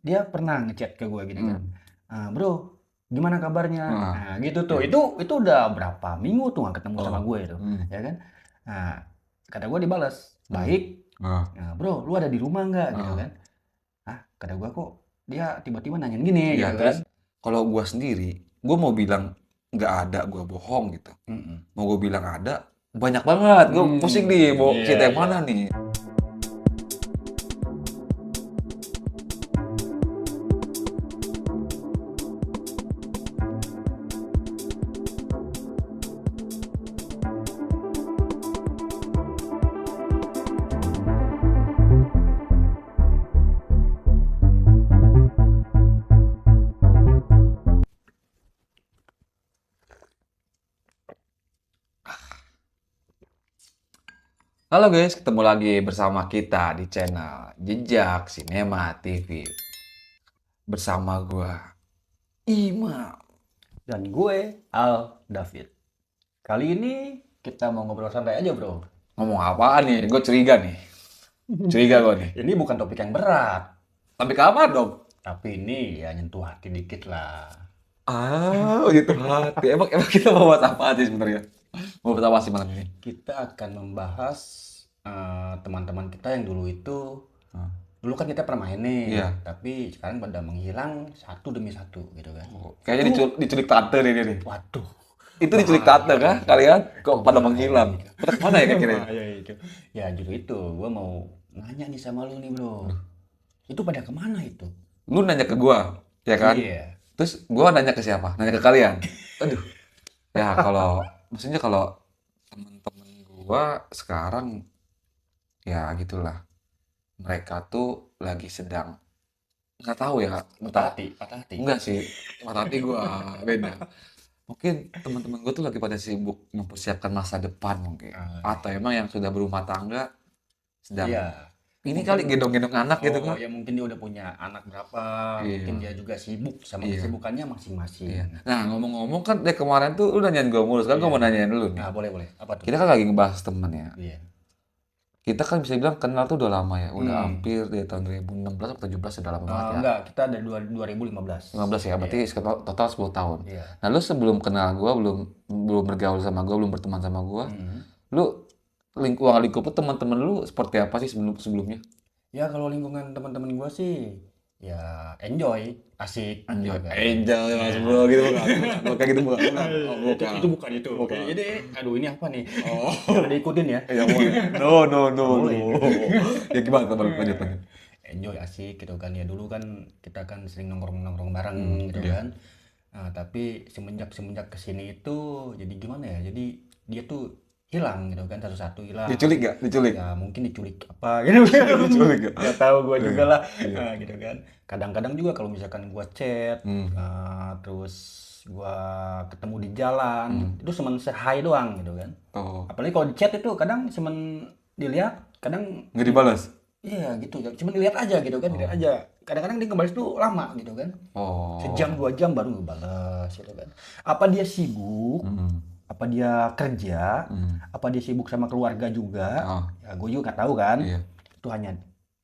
dia pernah ngechat ke gue gini kan, bro gimana kabarnya? Nah, Nah gitu tuh, iya. itu udah berapa minggu tuh nggak ketemu sama Oh. gue itu, ya kan? Nah kata gue dibalas, Hmm. baik. Ah. Nah, bro lu ada di rumah nggak gitu Ah. kan? Ah kata gue kok dia tiba-tiba nanyain gini Iya, gitu terus kan? kalau gua sendiri, gua mau bilang nggak ada, gua bohong gitu. Mm-mm. Mau gua bilang ada, banyak banget. Gua pusing nih, mau Iya cerita yang iya. mana nih? Halo guys, ketemu lagi bersama kita di channel Jejak Sinema TV. Bersama gua, Imam. Dan gue Al David. Kali ini kita mau ngobrol santai aja bro. Ngomong apaan nih? Gue curiga nih. Curiga gua nih. Ini bukan topik yang berat, Tapi kapan dong? tapi ini ya nyentuh hati dikit lah. Ah, gitu hati. Emang kita mau bahas apa sih sebenarnya? Mau bahas apa sih malam ini? Kita akan membahas teman-teman kita yang dulu itu, Ah, dulu kan kita pernah main nih, iya. tapi sekarang pada menghilang satu demi satu gitu kan. Kayaknya Itu, diculik tante nih, nih. waduh, Itu diculik tante bahaya kah? itu. Kalian Itu kok pada bahaya menghilang? itu. Pada kemana ya kira-kira? Bahaya itu. Ya justru itu, gue mau nanya nih sama lu nih bro. Itu pada kemana itu? Lu nanya ke gua, ya kan? Iya. Terus gua nanya ke siapa? Nanya ke kalian. Aduh. Ya kalau maksudnya kalau temen-temen gua sekarang ya gitulah. Mereka tuh lagi sedang nggak tahu ya, Patah entah hati, patah hati. enggak sih. Mata hati gua beda. Mungkin teman-teman gue tuh lagi pada sibuk mempersiapkan masa depan mungkin. Ah, Atau emang yang sudah berumah tangga sedang iya. ini Mungkin kali gendong-gendong anak gitu oh kan. ya mungkin dia udah punya anak berapa, mungkin Iya, dia juga sibuk sama iya, kesibukannya masing-masing. iya. Nah ngomong-ngomong kan dari kemarin tuh lu nanyain gue mulu, sekarang gue Iya. mau nanyain dulu nih. Nah, boleh boleh. Apa tuh? Kita kan lagi ngebahas temen ya. Iya. Kita kan bisa bilang kenal tuh udah lama ya, udah Hmm. hampir dari tahun 2016 atau 17 udah lama banget ya. Enggak, kita ada 2015. 15 ya, Iya. berarti total 10 tahun. Iya. Nah lu sebelum kenal gue, belum belum bergaul sama gue, belum berteman sama gue, Hmm. lu lingkup teman-teman lu seperti apa sih sebelumnya? Ya kalau lingkungan teman-teman gua sih ya enjoy, asik gitu Anjay, kan. angel ya mas Nah, bro gitu bukan kayak gitu bukan. Oh, bukan. itu bukan itu. Bukan. Ini aduh ini apa nih? Oh, Jangan diikutin ya. ya boleh. No, no, no, Nggak no. boleh itu. Ya gimana teman lanjut lanjut. Enjoy asik gitu kan ya, dulu kan kita kan sering nongkrong-nongkrong bareng gitu Iya. kan. Nah, tapi semenjak semenjak kesini itu jadi gimana ya, jadi dia tuh hilang gitu kan, satu-satu hilang. Diculik gak? Diculik. Ya mungkin diculik apa gitu kan. Diculik gak? Nggak tahu gua juga Iya. lah. Iya. Nah, gitu kan, kadang-kadang juga kalau misalkan gua chat Hmm. terus gua ketemu di jalan Hmm. itu cuman say doang gitu kan, Oh, apalagi kalau di chat itu kadang cuman dilihat, kadang nggak dibalas. iya gitu ya, cuman dilihat aja gitu kan, dilihat Oh. aja. Kadang-kadang dia ngebales tuh lama gitu kan. Sejam Oh. 2 jam baru ngebales gitu kan. Apa dia sibuk? Hmm. Apa dia kerja? Hmm. Apa dia sibuk sama keluarga juga? Oh, Ya gue juga nggak tahu kan. iya. Itu hanya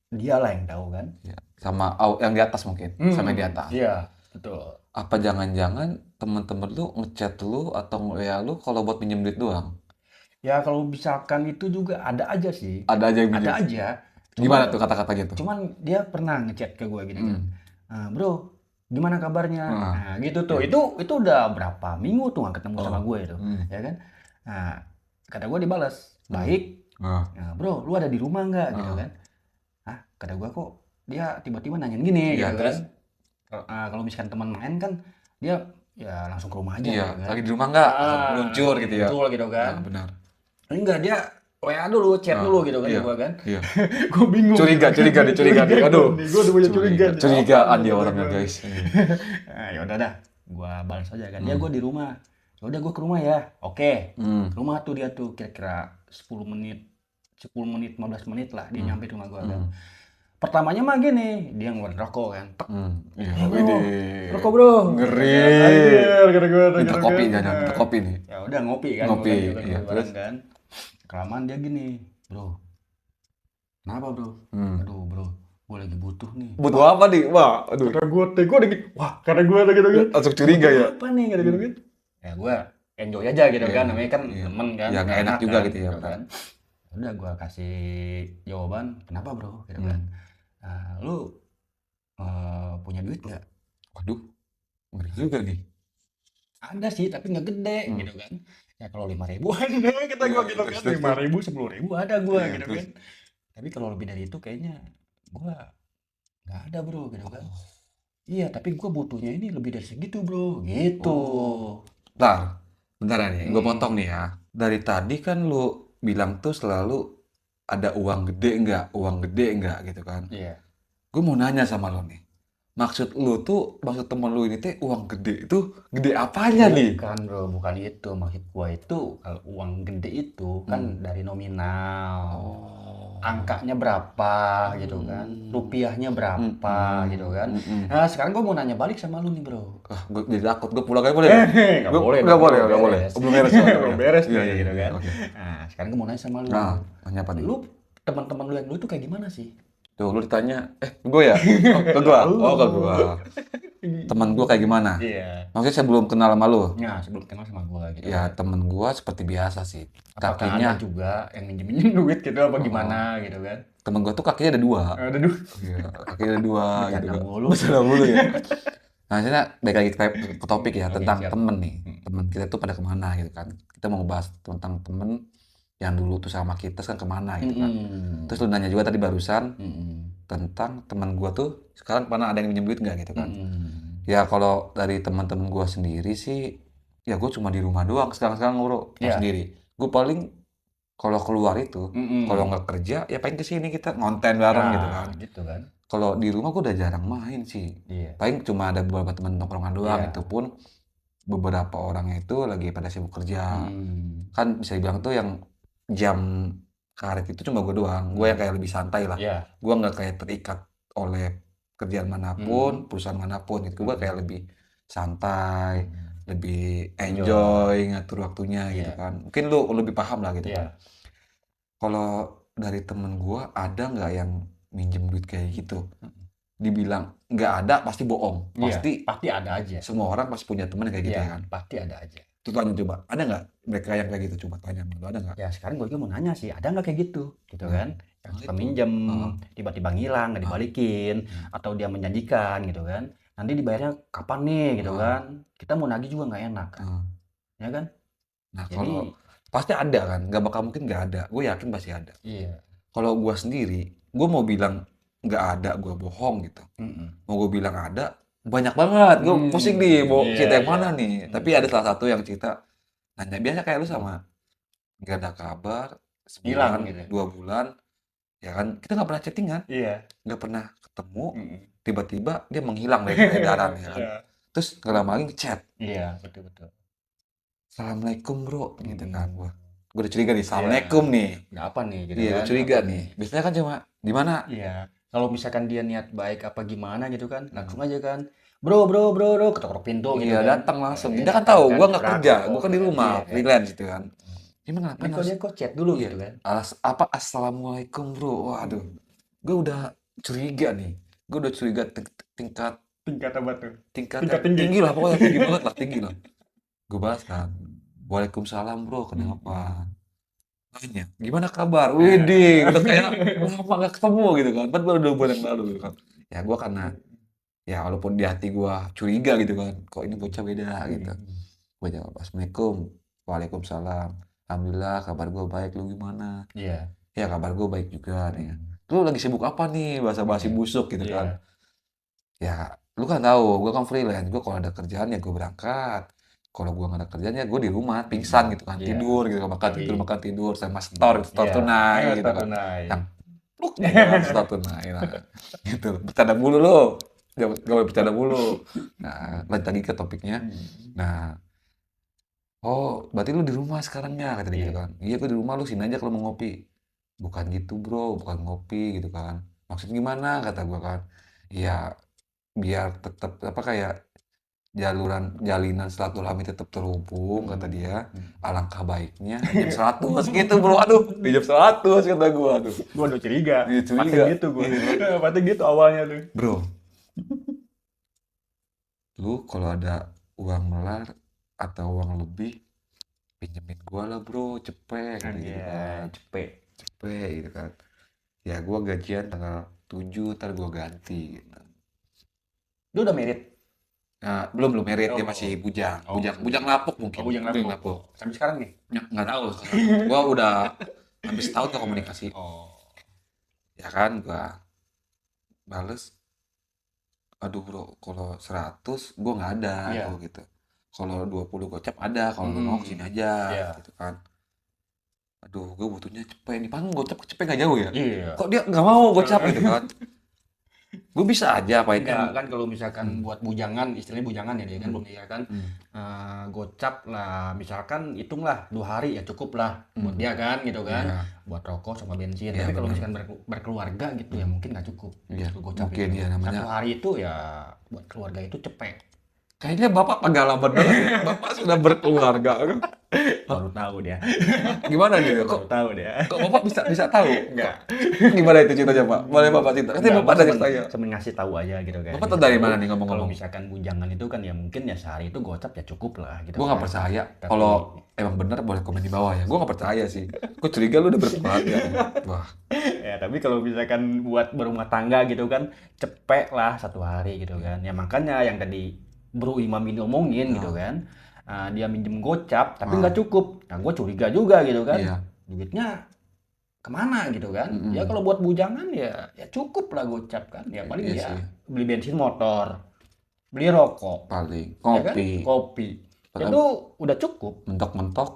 dia lah yang tahu kan. Iya. Sama yang di atas mungkin, sama yang di atas. Iya, betul. Apa jangan-jangan temen-temen lu ngechat lu atau ya lu kalau buat pinjem duit doang? Ya kalau misalkan itu juga ada aja sih. Ada aja yang Ada pinjem. aja. Gimana Cuman tuh kata-katanya tuh? cuman dia pernah ngechat ke gue gini kan. Hmm. Bro, gimana kabarnya? Ah, Nah, gitu tuh. iya. Itu udah berapa minggu tuh nggak ketemu sama Oh. gue itu, Hmm. ya kan? Nah, kata gue dibalas, Hmm. baik. Ah. Nah, bro, lu ada di rumah nggak gitu Ah. kan? Ah, kata gue kok dia tiba-tiba nanyain gini Iya, gitu kan. terus? Kalau misalkan teman main kan dia ya langsung ke rumah aja Iya, gitu kan. lagi di rumah nggak? Langsung Ah, meluncur gitu ya. betul gitu kan. Nah, benar. Enggak, dia WA dulu, chat Ah, dulu gitu kan ke iya, gua kan. iya. Gue bingung. Curiga nih. Aduh. Gue udah punya curiga nih. Curigaan dia orangnya, guys. Nah, ya udah dah. Gua balas aja kan. Dia Hmm. gua di rumah. Ya udah gua ke rumah ya. Oke. Hmm. Ke rumah tuh dia tuh kira-kira 10 menit, 15 menit lah dia nyampe di rumah gua kan. Hmm. Pertamanya mah gini, dia ngeluarin rokok kan. Tek. Hmm. Iya, Bro, widih. rokok bro. Ngeri. Anjir, kata gua, Minta gitu kopi kan. jangan, minta kopi nih. Ya udah ngopi kan, Ngopi, gua kan, iya, bareng terus? kan. Kelamaan dia gini, bro. Kenapa bro? Hmm. Aduh bro, gue lagi butuh nih. Butuh apa nih? Wah, aduh. Karena gue udah gitu, wah karena gue udah gitu kan. Langsung curiga ya. Apa nih gitu kan. Ya gue enjoy aja gitu Iya, kan, namanya kan iya. temen kan, Ya nggak enak enak juga kan, gitu ya, gitu benar. kan. Udah gue kasih jawaban, kenapa bro, gitu kan. Lu punya duit nggak? Waduh, ngeri juga nih. Ada sih, tapi nggak gede, Hmm. gitu kan. Ya kalau 5.000-an kata Iya, gue gitu terus, kan, terus, 5.000, 10.000 ada gue Iya, gitu terus. kan. Tapi kalau lebih dari itu kayaknya gue nggak ada bro, gitu kan. Oh. Iya, tapi gue butuhnya ini lebih dari segitu bro, gitu. Oh. Bentar nih, gue potong Hmm, nih ya. Dari tadi kan lu bilang tuh selalu ada uang gede enggak gitu kan. iya. Gue mau nanya sama lo nih. Maksud temen lu ini teh uang gede itu gede apanya nih? Bukan bro, bukan itu. Maksud gua itu kalau uang gede itu kan Hmm. dari nominal. Oh. Angkanya berapa gitu kan. Hmm. Rupiahnya berapa gitu Mm-mm. kan. Mm-mm. Nah sekarang gua mau nanya balik sama lu nih bro. Gue jadi takut. Gue pulang aja boleh nggak? Nggak Gue boleh nggak dong, boleh, belum nggak boleh. beres. Belum beres soalnya. Belum beres Iya, nih iya, gitu iya. kan. Oke. Nah sekarang gua mau nanya sama lu. Nah, tanya apa nih? Lu teman-teman lu yang dulu tuh kayak gimana sih? Tuh, lu ditanya, gue ya? Oh, ke gua? Oh, ke Lu. gua. Temen gue kayak gimana? Iya. Maksudnya saya belum kenal sama lu. Nah sebelum kenal sama gua gitu Ya, kan. temen gue seperti biasa sih. Apakah ada Kakinya, juga yang minjem-minjem duit gitu apa oh, gimana gitu kan? temen gue tuh kakinya ada dua. Ada duit. Iya, kakinya ada dua gitu Bercanda kan. mulu. Bercanda mulu ya. Nah, saya balik lagi ke topik ya, Oke, tentang siap. temen nih. Hmm. Temen kita tuh pada kemana gitu kan. Kita mau ngebahas tentang temen yang dulu tuh sama kita sekarang kemana gitu kan. Terus lu nanya juga tadi barusan tentang teman gua tuh sekarang kemana, ada yang minjem duit nggak gitu kan. Ya kalau dari teman-teman gua sendiri sih, ya gue cuma di rumah doang sekarang bro, Ya. sendiri. Gue paling kalau keluar itu, kalau nggak kerja ya paling kesini kita ngonten bareng gitu kan. Gitu kan. Kalau di rumah gue udah jarang main sih. Iya. Paling cuma ada beberapa teman nongkrongan doang, Iya. itu pun beberapa orang itu lagi pada sibuk kerja. Kan bisa dibilang tuh yang jam karet itu cuma gue doang. Gue yang kayak lebih santai lah. Iya. Gue nggak kayak terikat oleh kerjaan manapun, perusahaan manapun gitu. Gue kayak lebih santai, lebih enjoy ngatur waktunya gitu Iya. kan. Mungkin lu lebih paham lah gitu kan. Iya. Kalau dari temen gue ada nggak yang minjem duit kayak gitu? Dibilang nggak ada pasti bohong. Iya. Pasti Pasti ada aja. semua orang pasti punya temen kayak gitu Iya. ya kan. Pasti ada aja. Tuh tanya coba, ada nggak mereka yang kayak gitu? Coba tanya sama lu, ada nggak? Ya sekarang gue juga mau nanya sih, ada nggak kayak gitu? Gitu Nah, kan? Yang nah suka itu. minjem, Heeh. tiba-tiba ngilang, nggak dibalikin, atau dia menjanjikan gitu kan? Nanti dibayarnya kapan nih gitu Heeh. kan? Kita mau nagih juga nggak enak kan? Heeh. Ya kan? Nah Jadi, kalau pasti ada kan, nggak bakal mungkin nggak ada. Gue yakin pasti ada. iya. Kalau gue sendiri, gue mau bilang nggak ada, gue bohong gitu. Mau gue bilang ada, banyak banget. Gue pusing nih, mau Iya, cerita yang iya. mana nih. Tapi ada salah satu yang cerita, nanya biasa kayak lu sama, nggak ada kabar, Hilang sebulan, gitu. 2 bulan, ya kan? Kita nggak pernah chattingan, Iya. nggak pernah ketemu, Mm-mm. tiba-tiba dia menghilang dari peredaran ya kan. Iya. Terus nggak lama lagi chat, Iya, betul-betul. Assalamualaikum bro, gitu kan. Mm-mm. Gue udah curiga nih, Iya. Assalamualaikum nih. Nggak apa nih gitu Iya, gue kan? curiga Apa nih. Biasanya kan cuma di mana? Iya. Kalau misalkan dia niat baik apa gimana gitu kan, langsung aja kan. Bro, ketok-ketok pintu gitu Iya, kan. datang langsung. Dia Dia kan datang tahu kan, gue nggak kerja, rakor gue kan di gitu kan. rumah, Iya kan. freelance gitu kan. Emang Ini ngapain kok harus? dia kok chat dulu Iya, gitu kan. Assalamualaikum bro. Waduh, gue udah curiga nih. Gue udah curiga tingkat Tingkat apa tuh? tingkat Tingkat yang tinggi. tinggi lah, pokoknya tinggi banget lah, tinggi lah. Gue bahas kan, Waalaikumsalam bro, kenapa? Tanya, gimana kabar? Widih, udah kayak lama gak ketemu gitu kan. Kan baru 2 bulan yang lalu gitu kan. Ya gue karena, ya walaupun di hati gue curiga gitu kan, kok ini bocah beda gitu. Gue jawab, Assalamualaikum, Waalaikumsalam. Alhamdulillah kabar gue baik, lu gimana? Iya. Ya kabar gue baik juga nih. Lu lagi sibuk apa nih? Basa-basi busuk gitu kan. Iya. Ya, lu kan tahu, gue kan freelance. Gue kalau ada kerjaan ya gue berangkat. Kalau gue nggak ada kerjaan ya gue di rumah pingsan gitu kan, Iya. tidur gitu, Yoi. makan tidur sama store Iya. tunai gitu Store kan. tunai. Yang pluk gitu kan, store tunai. Nah, gitu. Bercanda mulu lo. Gak boleh bercanda mulu. Nah, lanjut lagi ke topiknya. Nah, oh berarti lu di rumah sekarang ya, kata dia gitu Iya. kan. Iya gue di rumah, lu sini aja kalau mau ngopi. Bukan gitu bro, bukan ngopi gitu kan. Maksud gimana, kata gue kan. Ya biar tetap apa kayak jalinan silaturahmi tetap terhubung kata dia. Alangkah baiknya jam 100 gitu bro. Aduh, di jam 100 kata gua. Aduh, Gua udah curiga. iya Pating curiga. gitu gua. Iya. Pating gitu awalnya tuh. Bro, lu kalau ada uang melar atau uang lebih pinjemin gua lah bro, cepet kata gitu kan. Cepet. Cepet gitu kan. Ya gua gajian tanggal 7 ntar gua ganti gitu. Lu udah merit? Nah, belum merit, dia Oh. masih bujang. Oh. Bujang lapuk mungkin. Oh, bujang Bujang lapuk. Sampai sekarang nih? Ya, nggak tahu sekarang. Gua udah hampir setahun ke komunikasi. Oh. Ya kan, gua bales, aduh bro, kalau 100 gua nggak ada Iya. gua gitu. Kalau 20 gocap ada, kalau lu mau kesini aja Iya. gitu kan. Aduh, gue butuhnya cepet nih, paling gocap ke cepet nggak jauh ya. Iya. Kok dia nggak mau gocap gitu kan. Gue bisa aja apa itu. Enggak kan kalau misalkan buat bujangan, istilahnya bujangan ya dia kan belum nikah kan. Gocap lah, misalkan hitunglah 2 hari ya cukup lah buat dia kan gitu kan. Iya. Buat rokok sama bensin. Iya, Tapi kalau benar. misalkan berkeluarga gitu ya mungkin nggak cukup. Iya, Untuk gocap mungkin itu. ya namanya. 1 hari itu ya buat keluarga itu cepet. Kayaknya bapak pengalaman banget. Bapak sudah berkeluarga. Baru tahu dia. Gimana nih? Baru tahu dia. Kok bapak bisa tahu? Enggak. Gimana itu ceritanya pak? Boleh bapak cerita? Nanti Enggak, bapak gua dari cuman- saya. cuman ngasih tahu aja gitu kan. Bapak tahu Ngasih dari tahu, mana nih kalau ngomong-ngomong? misalkan bujangan itu kan ya mungkin ya sehari itu gocap ya cukup lah gitu Gue nggak kan. percaya. Tapi- Kalau emang bener boleh komen di bawah ya. Gue nggak percaya sih. Gue curiga lu udah berkeluarga. Wah, Ya tapi kalau misalkan buat berumah tangga gitu kan cepet lah 1 hari gitu kan. Ya makanya yang tadi Bro Imam ini omongin gitu kan. Dia minjem gocap tapi nggak cukup. Nah gue curiga juga gitu kan. iya. Duitnya kemana gitu kan. Mm-mm. Ya kalau buat bujangan ya cukup lah gocap kan. Ya paling Iya ya sih. beli bensin motor, beli rokok, Paling ya kan? kopi. Kopi. Padahal- Itu udah cukup. Mentok-mentok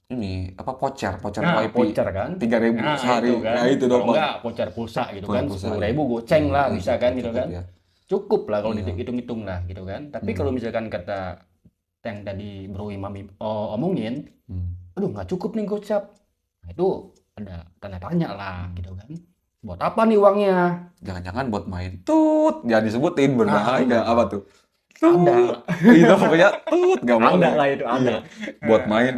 ini apa voucher Nah, wifi voucher kan. 3.000 Nah, sehari. itu kan. Ya itu Kalau dong. Pak. enggak voucher pulsa gitu Voucher kan. pulsa, 10.000 goceng lah bisa kan gitu cukup kan. ya. Cukup lah kalau Iya. dihitung-hitung lah gitu kan. Tapi kalau misalkan kata yang tadi Bro Imam omongin, aduh nggak cukup nih gocap. Nah, itu ada tanda tanya lah gitu kan. Buat apa nih uangnya? Jangan-jangan buat main tut, jangan disebutin berbahaya. Apa tuh? Ada. Itu pokoknya tut, nggak boleh. Ada lah itu ada. Buat main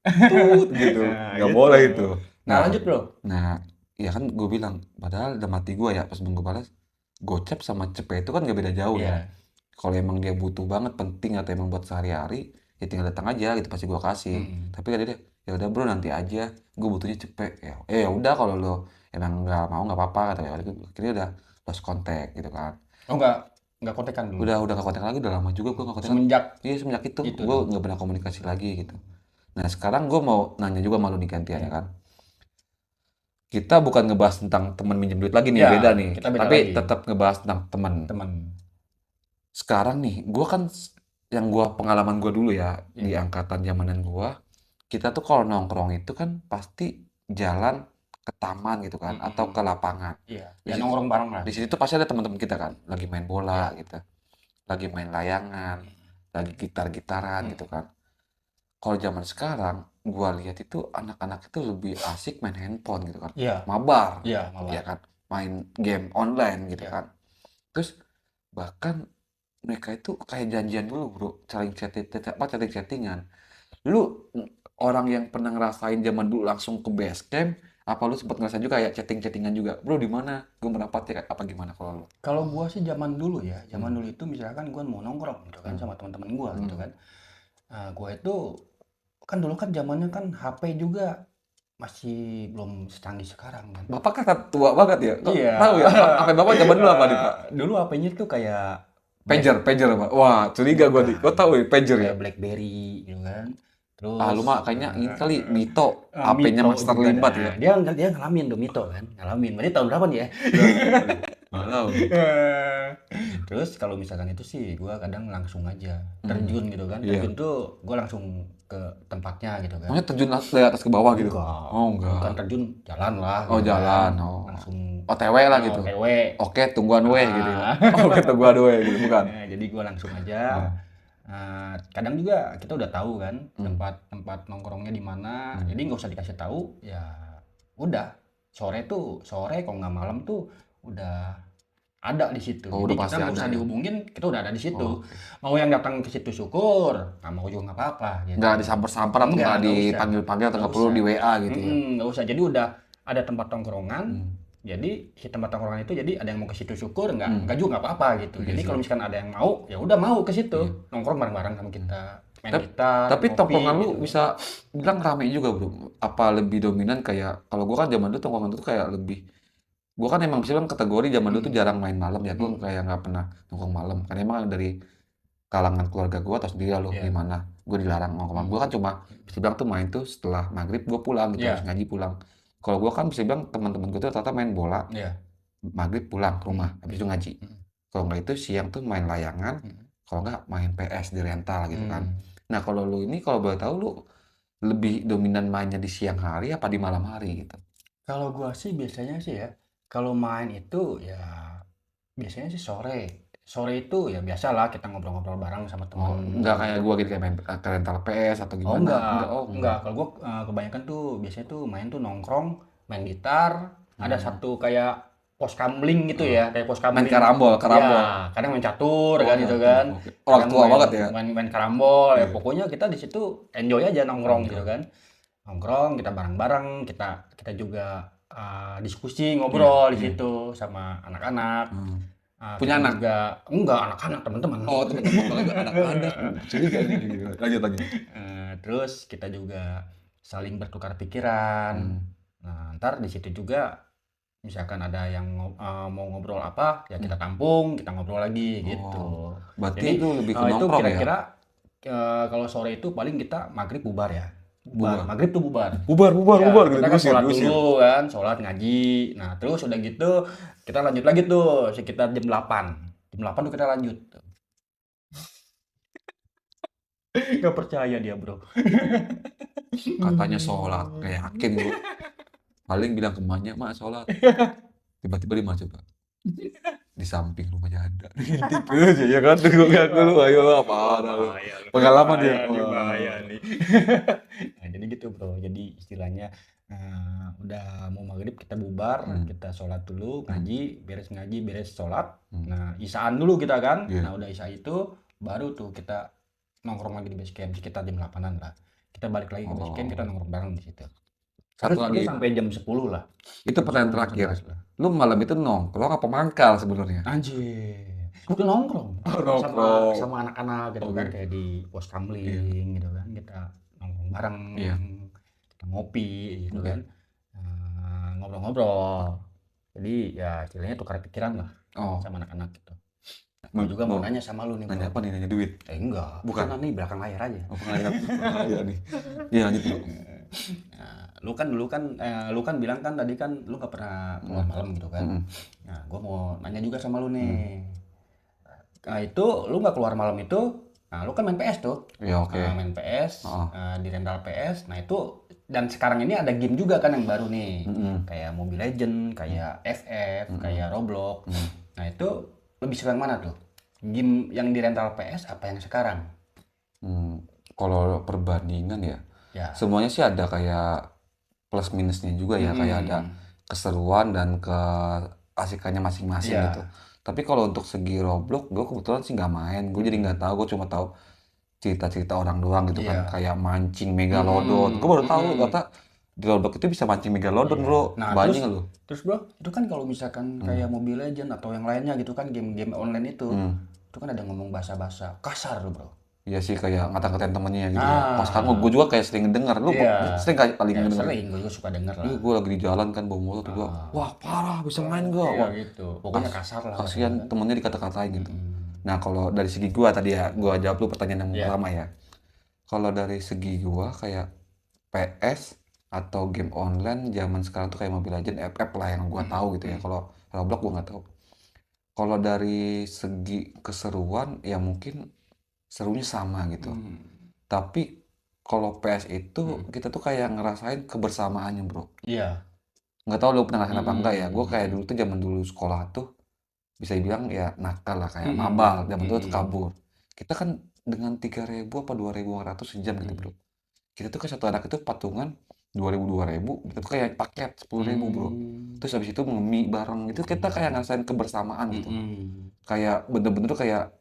tut gitu, Nah, nggak gitu. boleh itu. Nah, lanjut Bro. Nah, ya kan gue bilang, padahal dalam hati gue ya pas gue balas, gocap sama cepet itu kan nggak beda jauh ya. Iya. Kalau emang dia butuh banget, penting atau emang buat sehari-hari, ya tinggal datang aja gitu pasti gue kasih. Tapi kata dia, ya udah bro nanti aja, gue butuhnya cepet. Ya udah kalau lo emang nggak mau nggak apa-apa kata ya. Akhirnya udah lost contact gitu kan. Oh enggak kontekan dulu. Udah nggak kontak lagi, udah lama juga gue nggak kontak. Semenjak Iya semenjak itu Itu gue nggak pernah komunikasi lagi gitu. Nah sekarang gue mau nanya juga sama lu nih gantian ya kan. Kita bukan ngebahas tentang teman minjem duit lagi nih, Ya, beda nih. kita beda Tapi lagi. tetap ngebahas tentang teman. teman. Sekarang nih, gue kan yang pengalaman gue dulu ya di Iya. angkatan zamanan gue, kita tuh kalau nongkrong itu kan pasti jalan ke taman gitu kan, atau ke lapangan. Iya. Di Ya situ- nongkrong bareng lah. Di situ tuh pasti ada teman-teman kita kan, lagi main bola gitu, lagi main layangan, lagi gitar-gitaran gitu kan. Kalau zaman sekarang, gue lihat itu anak-anak itu lebih asik main handphone gitu kan, Iya. mabar, Iya, malah. ya kan, main game online gitu Iya. kan. Terus bahkan mereka itu kayak janjian dulu bro, saling chatting-chattingan. Lu orang yang pernah ngerasain zaman dulu langsung ke base camp, apa lu sempat ngerasain juga kayak chatting-chattingan juga, bro di mana? Gue merapat ya apa gimana kalau lu? Kalau gua sih zaman dulu ya, zaman dulu itu misalkan gua mau nongkrong gitu kan sama teman-teman gua gitu kan. Gua itu kan dulu kan zamannya kan HP juga masih belum secanggih sekarang kan. Bapak kan tua banget ya? Kok Iya. tahu ya? HP bapak zaman dulu apa nih pak? Dulu HP-nya tuh kayak Pager apa? Wah curiga gue nih. Kok tahu ya pager ya? kayak BlackBerry gitu kan. Terus Lu mah kayaknya ini kali Mito, Ah, HP-nya Mito Master juga Limbat ada. ya? Dia ngalamin tuh Mito kan, ngalamin. Berarti tahun berapa nih ya? Nggak tahu. Terus kalau misalkan itu sih gue kadang langsung aja terjun gitu kan. Iya. Terjun tuh gue langsung ke tempatnya gitu kan. Maksudnya terjun dari atas ke bawah gitu? Enggak. Oh enggak. Bukan terjun, jalan lah. Oh gitu jalan. kan. Oh. Langsung OTW lah gitu. OTW. Oke tungguan weh gitu. Ah. Oke tungguan weh gitu bukan? Nah, jadi gue langsung aja. Kadang juga kita udah tahu kan tempat nongkrongnya di mana. Jadi nggak usah dikasih tahu. Ya udah sore kalau nggak malam tuh udah ada di situ. Oh, Jadi udah kita pasti nggak ada usah ya. dihubungin, kita udah ada di situ. Oh, oke. Mau yang datang ke situ syukur, nggak mau juga nggak apa-apa Nggak gitu. disamper-samper atau nggak Nggak usah, dipanggil-panggil atau nggak nggak perlu usah. di WA gitu ya. Nggak usah. Jadi udah ada tempat tongkrongan. Hmm. Jadi si tempat tongkrongan itu jadi ada yang mau ke situ syukur, Hmm. nggak juga nggak apa-apa gitu. Iya Jadi sih. kalau misalkan ada yang mau, ya udah mau ke situ Iya. nongkrong bareng-bareng sama kita, main Tapi, gitar, tapi ngopi tongkrongan lu gitu. bisa bilang rame juga bro. Apa lebih dominan kayak kalau gua kan zaman dulu tongkrongan itu kayak lebih. Gua kan emang bisa bilang kategori zaman dulu tuh Mm-mm. jarang main malam ya. Gua Mm-mm. kayak nggak pernah nongkrong malam. Karena emang dari kalangan keluarga gua atau sendiri lo Iya. gimana. Gua dilarang nongkrong. Gua Mm. kan cuma bisa bilang tuh main tuh setelah maghrib gua pulang gitu habis Iya. ngaji pulang. Kalau gua kan bisa bilang teman-teman gua tuh rata-rata main bola Iya. maghrib pulang ke rumah Mm. habis itu ngaji. Mm. Kalau nggak itu siang tuh main layangan. Mm. Kalau nggak main PS di rental gitu kan. Mm. Nah kalau lu ini kalau boleh tahu lu lebih dominan mainnya di siang hari apa di malam hari gitu? Kalau gua sih biasanya sih ya, kalau main itu ya biasanya sih sore. Sore itu ya biasalah kita ngobrol-ngobrol bareng sama teman Oh, nggak kayak gitu. gua gitu kayak main ke rental PS atau Oh gimana? Enggak, oh enggak. enggak. Kalau gua kebanyakan tuh biasanya tuh main tuh nongkrong, main gitar, ada Hmm. satu kayak pos kamling gitu Oh. ya, kayak pos Main kamling. karambol, Ya, karambol. kadang main catur Oh, kan gitu catur. kan. Oke. Orang Kadang tua main banget ya. main main karambol ya, Iya. pokoknya kita di situ enjoy aja nongkrong gitu Nongkrong. kan. Nongkrong, kita bareng-bareng, kita kita juga diskusi, Iya, ngobrol di iya. situ sama anak-anak. Hmm. Kita Punya anak? juga enggak anak-anak teman-teman. Oh, teman-teman kalau itu anak-anak. Curiga nih. Lanjut lagi. Terus kita juga saling bertukar pikiran. Hmm. Nah, ntar di situ juga misalkan ada yang mau ngobrol apa, ya kita Hmm. tampung, kita ngobrol lagi gitu. Oh, berarti Jadi itu lebih ke itu nongkrong ya? kira-kira kalau sore itu paling kita maghrib bubar ya. Bubar. Maghrib tuh bubar. Bubar Ya, gitu. kita kan Diusir, sholat diusir. dulu kan, sholat ngaji. Nah, terus udah gitu kita lanjut lagi tuh sekitar jam 8. Jam 8 tuh kita lanjut. Gak percaya dia, bro. Katanya sholat, kayak yakin bro. Paling bilang ke emaknya, mak sholat. Tiba-tiba di mana coba? Di samping rumahnya ada. Gitu aja ya kan? Gue ngaku lu, ayo apa lu? Bahaya lu. Pengalaman ya. Bahaya nih, Wah. bahaya nih. Nah, jadi gitu, bro. Jadi istilahnya udah mau maghrib kita bubar, Hmm. kita sholat dulu, ngaji, beres sholat. Hmm. Nah, isaan dulu kita kan. Iya. Nah, udah isya itu baru tuh kita nongkrong lagi di base camp sekitar jam 8-an lah. Kita balik lagi ke base camp, kita Oh. nongkrong bareng di situ. Satu Terus lagi, sampai jam 10 lah. itu pertanyaan 10, terakhir. 11 lah. Lu malam itu nongkrong apa mangkal sebenarnya? Anjir. Itu nongkrong. Oh, nongkrong. Sama anak-anak gitu Oke. kan, kayak di pos kamling gitu kan. Kita nongkrong bareng. Iya. Kita ngopi gitu Oke. kan. Ngobrol-ngobrol. Jadi ya istilahnya tukar pikiran lah Oh, sama anak-anak gitu. Gue juga mau nanya sama lu nih, nanya bro. apa nih? Nanya duit? Enggak. Bukan. Kan nih belakang layar aja. Oh, pengalaman. Iya nih. Iya, lanjut dulu. Nah, lu kan bilang kan tadi kan lu gak pernah keluar malam gitu kan. Mm-mm. Nah, gue mau nanya juga sama lu nih. Nah, itu lu nggak keluar malam itu, nah lu kan main PS tuh. Ya oke. Main PS, Oh. di rental PS. Nah itu, dan sekarang ini ada game juga kan yang baru nih. Mm-mm. Kayak Mobile Legend, kayak FF, kayak Roblox. Mm. Nah itu lebih suka yang mana tuh? Game yang di rental PS apa yang sekarang? Kalau perbandingan ya, Ya. semuanya sih ada kayak plus minusnya juga ya, kayak ada keseruan dan keasikannya masing-masing Iya. gitu. Tapi kalau untuk segi Roblox, gue kebetulan sih nggak main. Gue jadi nggak tahu. Gue cuma tahu cerita-cerita orang doang gitu kan, Iya. kayak mancing megalodon. Gue baru tahu ternyata di Roblox itu bisa mancing megalodon, Iya. bro. Nah, Banyak lu. Terus bro, itu kan kalau misalkan kayak Mobile Legend atau yang lainnya gitu kan, game-game online itu kan ada ngomong bahasa-bahasa kasar tuh, bro. Iya sih, kayak ngata-ngatain temennya gitu ya. Ah. Pas kan gue juga kayak sering denger. Lu Iya. sering kali Ya, denger? sering, gue juga suka denger lah. Gue lagi di jalan kan bawa motor juga. Wah parah, bisa main gak? Iya Wah, gitu, pokoknya kasar lah. kasihan temennya dikata-katain gitu. Nah kalau dari segi gua tadi ya, gua jawab lu pertanyaan yang pertama ya. Kalau dari segi gua kayak PS atau game online zaman sekarang tuh kayak Mobile Legends, FF lah yang gua tahu gitu ya. Kalau Roblox gua nggak tahu. Kalau dari segi keseruan ya mungkin serunya sama gitu. Tapi kalau PS itu kita tuh kayak ngerasain kebersamaannya, bro. Iya. Nggak tahu lu pernah ngerasain apa enggak ya. Gue kayak dulu tuh zaman dulu sekolah tuh bisa dibilang ya nakal lah, kayak mabal. Zaman dulu tuh kabur. Kita kan dengan 3.000 apa 2.500 sejam gitu, bro. Kita tuh ke satu anak itu patungan 2.000 itu kayak paket 10.000 bro. Terus habis itu mie bareng itu kita kayak ngerasain kebersamaan gitu. Kayak bener-bener kayak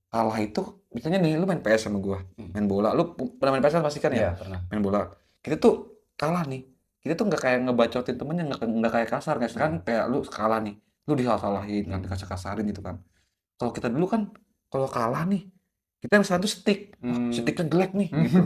kalah itu misalnya nih lu main PS sama gua, main bola, lu pernah main PS kan pasti kan ya? Iya, pernah. Main bola. Kita tuh kalah nih. Kita tuh nggak kayak ngebacotin temennya, nggak kayak kasar guys kan kayak lu kalah nih, lu disalah-salahin kan, dikasar-kasarin gitu kan. Kalau kita dulu kan kalau kalah nih kita yang satu stick, wah sticknya jelek nih gitu.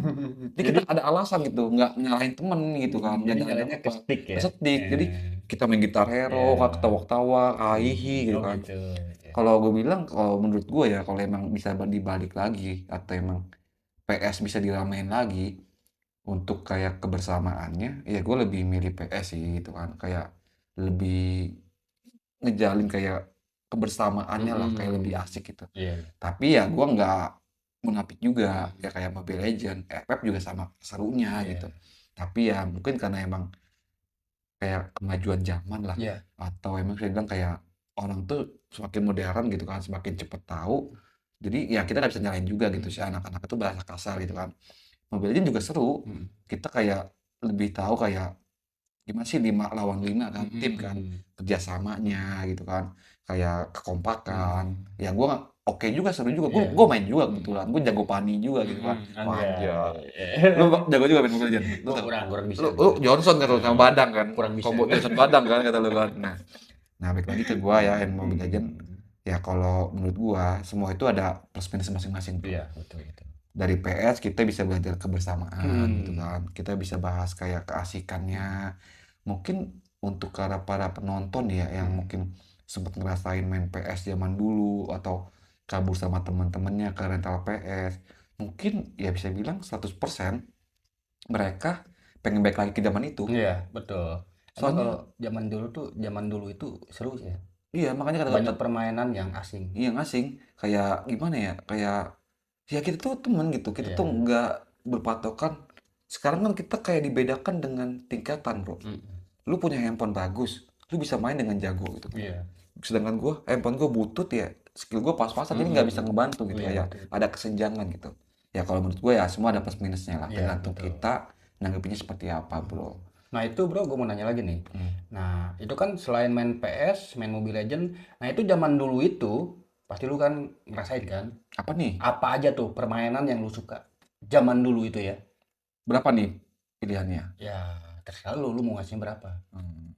Jadi kita ada alasan gitu, nggak nyalahin temen gitu kan, Jadi jangan nyalanya ke apa, stick ke ya? stick. Jadi kita main gitar hero, ketawa-ketawa, hihi gitu Oh kan. gitu. Ya. Kalau gue bilang, kalau menurut gue ya, kalau emang bisa dibalik lagi atau emang PS bisa diramein lagi untuk kayak kebersamaannya, ya gue lebih milih PS sih gitu kan. Kayak lebih ngejalin kayak kebersamaannya lah, kayak lebih asik gitu. Iya. Tapi ya gue nggak munafik juga, ya kayak Mobile Legend, FF juga sama serunya Iya. gitu. Tapi ya mungkin karena emang kayak kemajuan zaman lah, Iya. atau emang saya bilang kayak orang tuh semakin modern gitu kan, semakin cepet tahu. Jadi ya kita nggak bisa nyalain juga gitu sih anak-anak itu bahasa kasar gitu kan. Mobile Legends juga seru. Kita kayak lebih tahu kayak gimana sih 5 lawan 5 kan, tim kan, kerjasamanya gitu kan, kayak kekompakan. Ya gue oke juga, seru juga. Gue Iya. main juga kebetulan. Gue jago pani juga gitu kan. Wah, Anjay. anjay. Lu jago juga main Mobile Legends. Lu Oh, tahu? kurang bisa Lu gua. Johnson kan lu sama Badang kan. Kurang bisa. Combo Johnson Badang kan kata lu kan. Nah, balik lagi ke gua ya yang Mobile Legends. Ya kalau menurut gua semua itu ada plus minus masing-masing bro. Iya, betul itu. Dari PS kita bisa belajar kebersamaan gitu kan. Kita bisa bahas kayak keasikannya. Mungkin untuk para penonton ya yang mungkin sempat ngerasain main PS zaman dulu atau kabur sama teman-temannya ke rental PS. Mungkin ya bisa bilang 100% mereka pengen balik lagi ke zaman itu. Iya, betul. Emang kalau Soalnya zaman dulu itu seru sih ya. iya makanya Banyak kata permainan yang asing. iya ngasing kayak gimana ya kayak ya kita tuh temen gitu kita tuh Iya. nggak berpatokan sekarang kan kita kayak dibedakan dengan tingkatan bro lu punya handphone bagus lu bisa main dengan jago gitu Iya. sedangkan gua handphone gua butut ya skill gua pas-pasan jadi nggak bisa ngebantu gitu Iya, ya betul. ada kesenjangan gitu ya kalau menurut gua ya semua ada plus minusnya lah Iya, tergantung betul. kita nanggepinnya seperti apa bro. Nah itu bro, gue mau nanya lagi nih. Nah itu kan selain main PS, main Mobile Legend, nah itu zaman dulu itu, pasti lu kan ngerasain kan? Apa nih Apa aja tuh permainan yang lu suka? Zaman dulu itu ya. berapa nih pilihannya. Ya terserah lu mau ngasih berapa. Hmm,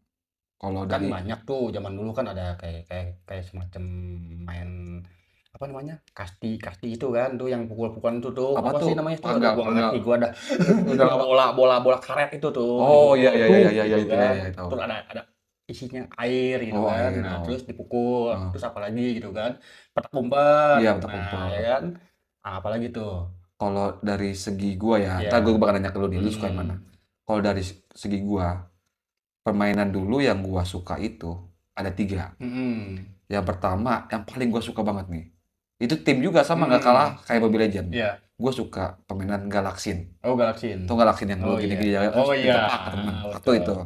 kalau Kan dari banyak tuh zaman dulu kan ada kayak kayak kayak semacam main apa namanya? Kasti kasti itu kan tuh yang pukul-pukulan itu tuh apa apa tuh sih namanya tuh? Aduh panggal gua nggak panggal ngerti gua ada udah lama. bola bola bola karet itu tuh Oh iya dipukul iya tuh iya iya iya gitu itu kan. ya tahu. Terus ada isinya air gitu Oh kan. air Nah, oh. terus dipukul. Oh. Terus apa lagi gitu kan? Petak umpet. Iya petak Nah, umpet. ya kan? Nah, apa lagi tuh? Kalau dari segi gua ya, ntar gua Ya. bakal nanya ke lu nih, lu suka yang mana? Kalau dari segi gua, permainan dulu yang gua suka itu ada 3. Yang pertama, yang paling gua suka banget nih, itu tim juga sama nggak kalah kayak Mobile Legend. Iya. Gua suka permainan Galaxin. Oh, Galaksin. Tuh Galaxin yang lu Oh iya. gini-gini ya, Oh iya. ditepak ke temen. Satu Betul. itu.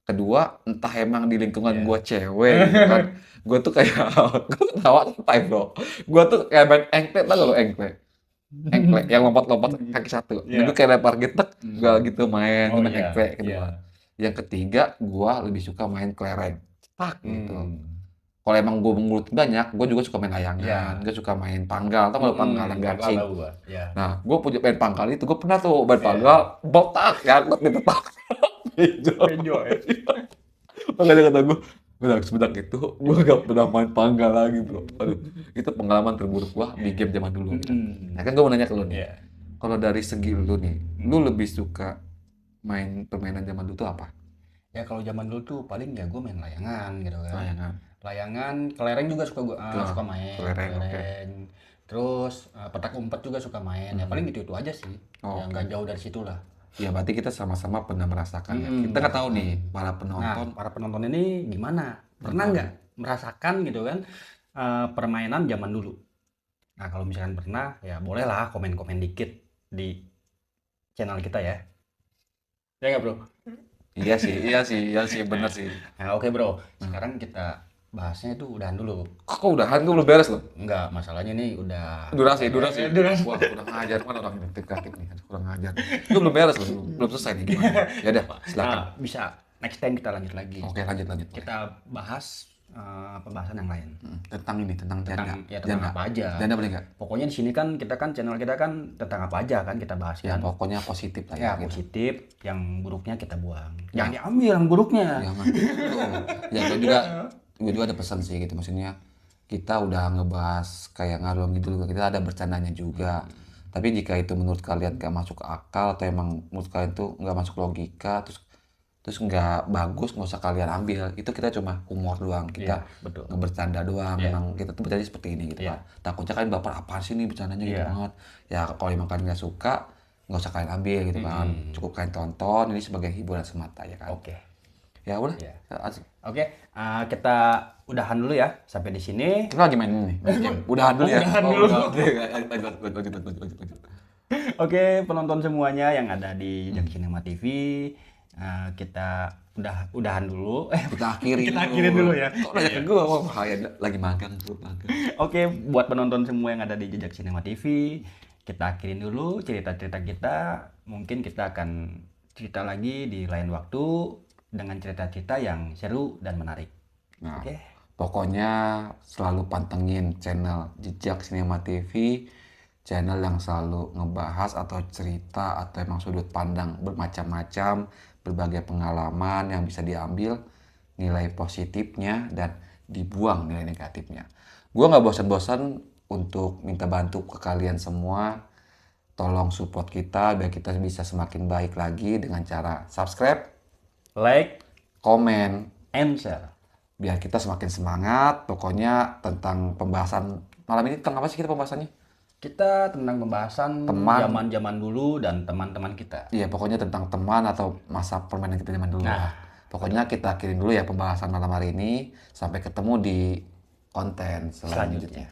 Kedua, entah emang di lingkungan Iya. gua cewek gitu kan, gua tuh kayak gua ketawa santai bro. Gua tuh kayak main engklek, tau gak lo engklek? Engklek yang lompat-lompat kaki satu. Nah, Iya. gua kayak lempar getek, gua gitu main, Oh gua main iya. engklek Iya. kedua. Yang ketiga, gua lebih suka main kelereng. Tak gitu. Kalau emang gua mengulut banyak, gua juga suka main layangan, Iya. gua suka main panggal, tau gak lo panggal yang Pangkal gancing? tahu gua. Iya. Nah, gua punya main pangkal itu, gua pernah tuh main Iya. pangkal, botak, nyangkut di tetak. Benjo ya. Makanya kata gue semenjak itu gue gak pernah main panggal lagi bro. Aduh, itu pengalaman terburuk gue di game zaman dulu gitu. Nah kan gue mau nanya ke lu nih, Iya. kalau dari segi lu nih, lu lebih suka main permainan zaman dulu tuh apa? Ya kalau zaman dulu tuh paling ya gue main layangan gitu kan. Layangan. Layangan, kelereng juga suka gue Tuh, suka main, kelereng, oke. kelereng. Terus petak umpet juga suka main. Ya paling gitu itu aja sih. Oh, Ya oke. nggak jauh dari situ lah. Ya berarti kita sama-sama pernah merasakan ya. Kita nggak tahu nih para Nah, penonton. para penonton ini gimana? Pernah nggak merasakan gitu kan permainan zaman dulu? Nah, kalau misalkan pernah, ya bolehlah komen-komen dikit di channel kita ya. Ya nggak bro? Iya sih, bener sih. Nah, oke bro. Sekarang kita bahasnya itu udahan dulu. Kok udahan tuh belum beres loh? Enggak, masalahnya nih udah Durasi. durasi. Wah, kurang ajar kan orang ini kreatif nih, kurang ajar. Itu belum beres loh, belum selesai nih gimana? Ya udah, silakan. Nah, bisa next time kita lanjut lagi. Oke, lanjut. Boleh. Kita bahas pembahasan yang lain. Tentang ini, tentang janda. Tentang apa aja. Janda boleh nggak? Pokoknya di sini kan channel kita kan tentang apa aja kan kita bahas Ya, kan. pokoknya positif lah Ya, gitu. positif, yang buruknya kita buang. Jangan diambil yang buruknya. Jangan. Ya, gue juga ada pesan sih gitu, maksudnya kita udah ngebahas kayak ngalor gitu, kita ada bercandanya juga. Tapi jika itu menurut kalian gak masuk akal atau emang menurut kalian tuh nggak masuk logika, terus nggak bagus, nggak usah kalian ambil. Itu kita cuma humor doang, kita betul. ngebercanda doang. Memang kita tuh bercanda seperti ini gitu kan. Takutnya kalian baper, apaan sih nih bercandanya gitu banget. Ya kalau emang kalian nggak suka, nggak usah kalian ambil gitu kan. Cukup kalian tonton, ini sebagai hiburan semata ya kan. Oke. Ya udah. Oke, kita udahan dulu ya sampai di sini. Kita lagi main ini nih. Udahan dulu ya. Udahan dulu. Lanjut. Oke, penonton semuanya yang ada di Jejak Cinema TV, kita udahan dulu. Kita akhirin dulu ya. Kok nanya ke gue? Wah, bahaya, lagi magang tuh. Oke, buat penonton semua yang ada di Jejak Cinema TV, kita akhirin dulu cerita-cerita kita. Mungkin kita akan cerita lagi di lain waktu dengan cerita-cerita yang seru dan menarik. Nah, Oke. pokoknya selalu pantengin channel Jejak Cinema TV, channel yang selalu ngebahas atau cerita atau emang sudut pandang bermacam-macam, berbagai pengalaman yang bisa diambil nilai positifnya dan dibuang nilai negatifnya. Gue nggak bosan-bosan untuk minta bantu ke kalian semua. Tolong support kita biar kita bisa semakin baik lagi dengan cara subscribe, Like, komen, and share. biar kita semakin semangat. Pokoknya tentang pembahasan malam ini tentang apa sih kita pembahasannya? Kita tentang pembahasan Teman. zaman-zaman dulu dan teman-teman kita. Iya, pokoknya tentang teman atau masa permainan kita zaman dulu lah. Pokoknya kita akhirin dulu ya pembahasan malam hari ini. Sampai ketemu di konten selanjutnya.